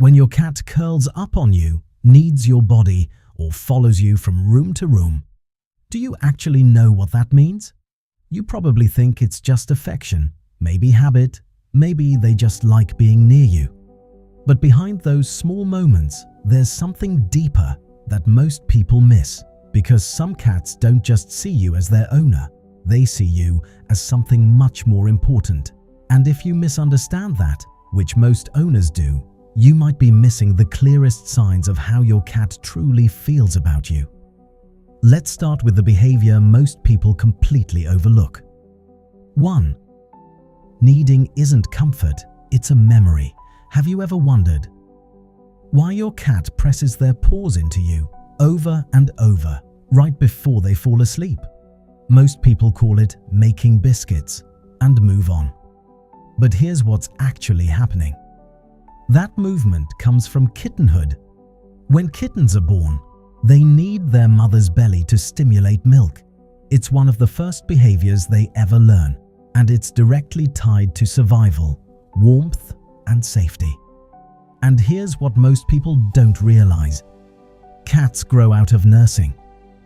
When your cat curls up on you, kneads your body, or follows you from room to room, do you actually know what that means? You probably think it's just affection, maybe habit, maybe they just like being near you. But behind those small moments, there's something deeper that most people miss, because some cats don't just see you as their owner, they see you as something much more important. And if you misunderstand that, which most owners do, you might be missing the clearest signs of how your cat truly feels about you. Let's start with the behavior most people completely overlook. 1. Kneading isn't comfort, it's a memory. Have you ever wondered why your cat presses their paws into you over and over right before they fall asleep? Most people call it making biscuits and move on. But here's what's actually happening. That movement comes from kittenhood. When kittens are born, they knead their mother's belly to stimulate milk. It's one of the first behaviors they ever learn, and it's directly tied to survival, warmth, and safety. And here's what most people don't realize. Cats grow out of nursing,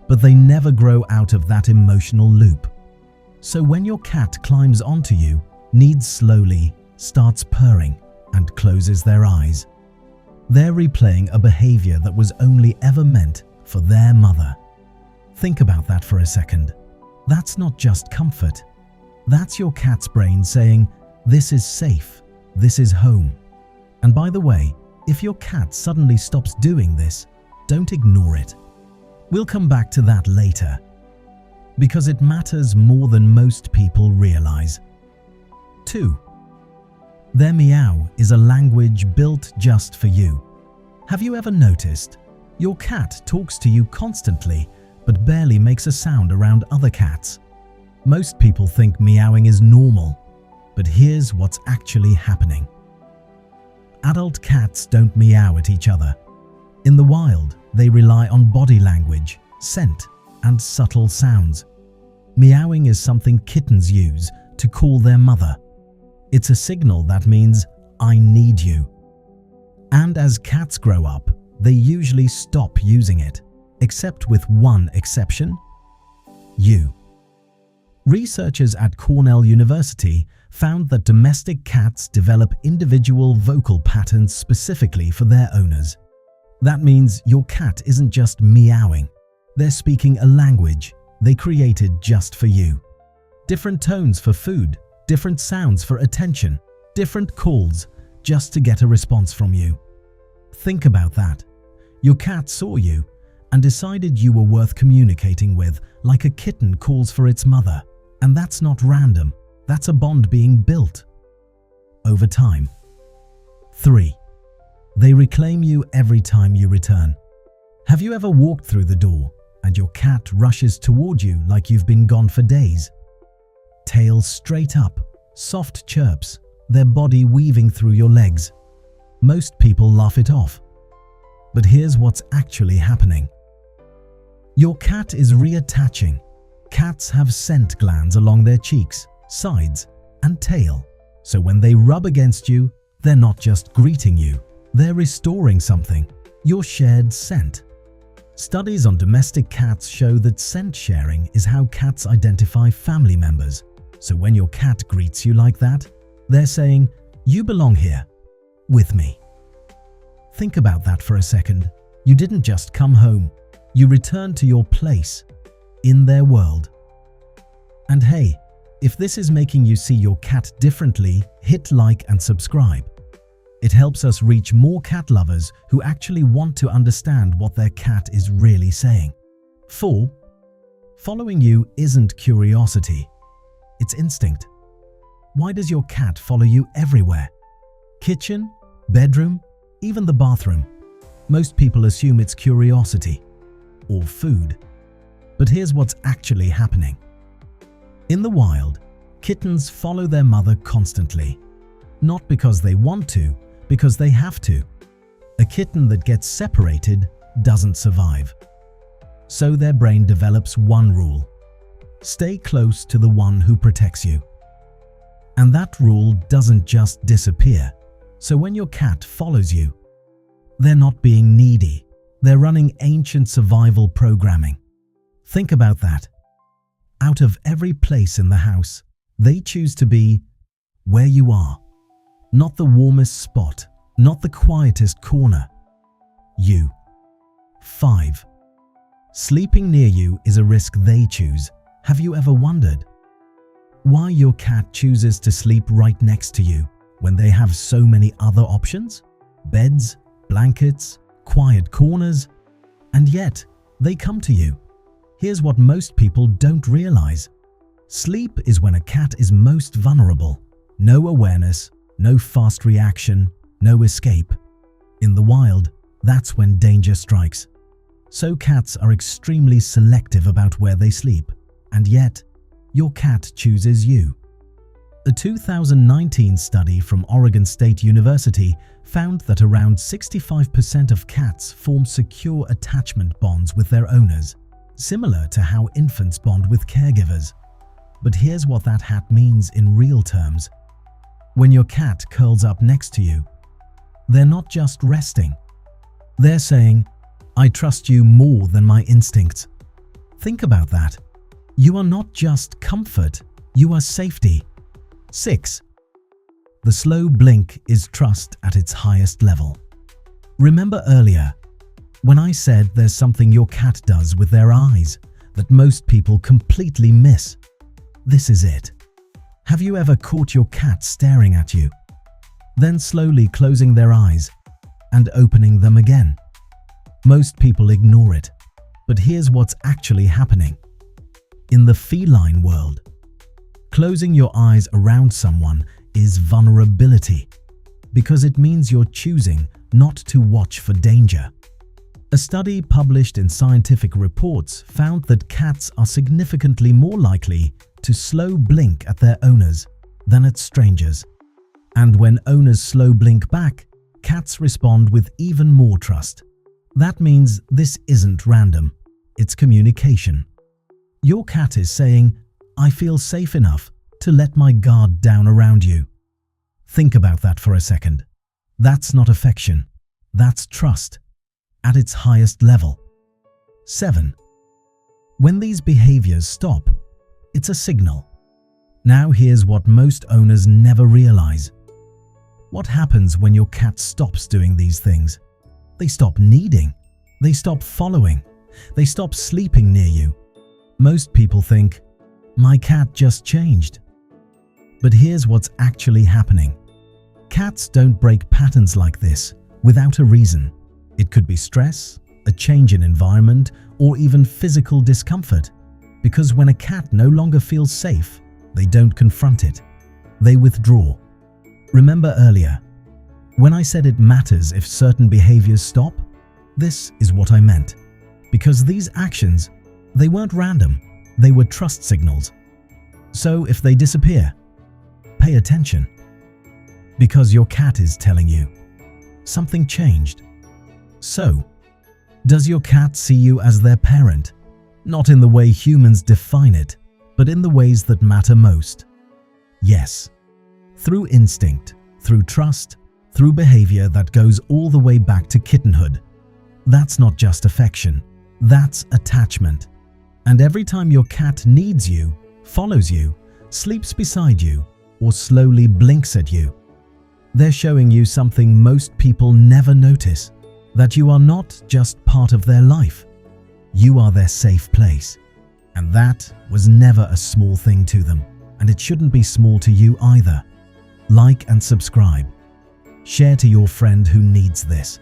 but they never grow out of that emotional loop. So when your cat climbs onto you, kneads slowly, starts purring, and closes their eyes, they're replaying a behavior that was only ever meant for their mother. Think about that for a second. That's not just comfort. That's your cat's brain saying, "This is safe, this is home." And by the way, if your cat suddenly stops doing this, don't ignore it. We'll come back to that later, because it matters more than most people realize. 2. Their meow is a language built just for you. Have you ever noticed? Your cat talks to you constantly, but barely makes a sound around other cats. Most people think meowing is normal, but here's what's actually happening. Adult cats don't meow at each other. In the wild, they rely on body language, scent, and subtle sounds. Meowing is something kittens use to call their mother. It's a signal that means, "I need you." And as cats grow up, they usually stop using it, except with one exception: you. Researchers at Cornell University found that domestic cats develop individual vocal patterns specifically for their owners. That means your cat isn't just meowing. They're speaking a language they created just for you. Different tones for food, different sounds for attention, different calls just to get a response from you. Think about that. Your cat saw you and decided you were worth communicating with, like a kitten calls for its mother. And that's not random. That's a bond being built over time. 3. They reclaim you every time you return. Have you ever walked through the door and your cat rushes toward you like you've been gone for days? Tail straight up, soft chirps, their body weaving through your legs. Most people laugh it off. But here's what's actually happening. Your cat is reattaching. Cats have scent glands along their cheeks, sides, and tail. So when they rub against you, they're not just greeting you. They're restoring something, your shared scent. Studies on domestic cats show that scent sharing is how cats identify family members. So when your cat greets you like that, they're saying, "You belong here, with me." Think about that for a second. You didn't just come home. You returned to your place in their world. And hey, if this is making you see your cat differently, hit like and subscribe. It helps us reach more cat lovers who actually want to understand what their cat is really saying. 4. Following you isn't curiosity. It's instinct. Why does your cat follow you everywhere? Kitchen, bedroom, even the bathroom. Most people assume it's curiosity or food. But here's what's actually happening. In the wild, kittens follow their mother constantly. Not because they want to, because they have to. A kitten that gets separated doesn't survive. So their brain develops one rule: stay close to the one who protects you. And that rule doesn't just disappear. So when your cat follows you, They're not being needy. They're running ancient survival programming. Think about that. Out of every place in the house, they choose to be where you are. Not the warmest spot, not the quietest corner. You. 5. Sleeping near you is a risk they choose. Have you ever wondered why your cat chooses to sleep right next to you when they have so many other options? Beds, blankets, quiet corners, and yet they come to you. Here's what most people don't realize. Sleep is when a cat is most vulnerable. No awareness, no fast reaction, no escape. In the wild, that's when danger strikes. So cats are extremely selective about where they sleep, and yet your cat chooses you. A 2019 study from Oregon State University found that around 65% of cats form secure attachment bonds with their owners, similar to how infants bond with caregivers. But here's what that means in real terms. When your cat curls up next to you, they're not just resting. They're saying, "I trust you more than my instincts." Think about that. You are not just comfort, you are safety. 6. The slow blink is trust at its highest level. Remember earlier, when I said there's something your cat does with their eyes that most people completely miss? This is it. Have you ever caught your cat staring at you, then slowly closing their eyes and opening them again? Most people ignore it, but here's what's actually happening. In the feline world, closing your eyes around someone is vulnerability, because it means you're choosing not to watch for danger. A study published in Scientific Reports found that cats are significantly more likely to slow blink at their owners than at strangers. And when owners slow blink back, cats respond with even more trust. That means this isn't random, it's communication. Your cat is saying, "I feel safe enough to let my guard down around you." Think about that for a second. That's not affection, that's trust at its highest level. 7. When these behaviors stop, it's a signal. Now here's what most owners never realize. What happens when your cat stops doing these things? They stop kneading, they stop following, they stop sleeping near you. Most people think, "My cat just changed." But here's what's actually happening. Cats don't break patterns like this without a reason. It could be stress, a change in environment, or even physical discomfort. Because when a cat no longer feels safe, they don't confront it. They withdraw. Remember earlier, when I said it matters if certain behaviors stop? This is what I meant. Because these actions, they weren't random, they were trust signals. So if they disappear, pay attention. Because your cat is telling you, something changed. So, does your cat see you as their parent? Not in the way humans define it, but in the ways that matter most. Yes. Through instinct, through trust, through behavior that goes all the way back to kittenhood. That's not just affection, that's attachment. And every time your cat needs you, follows you, sleeps beside you, or slowly blinks at you, they're showing you something most people never notice, that you are not just part of their life. You are their safe place. And that was never a small thing to them, and it shouldn't be small to you either. Like and subscribe. Share to your friend who needs this.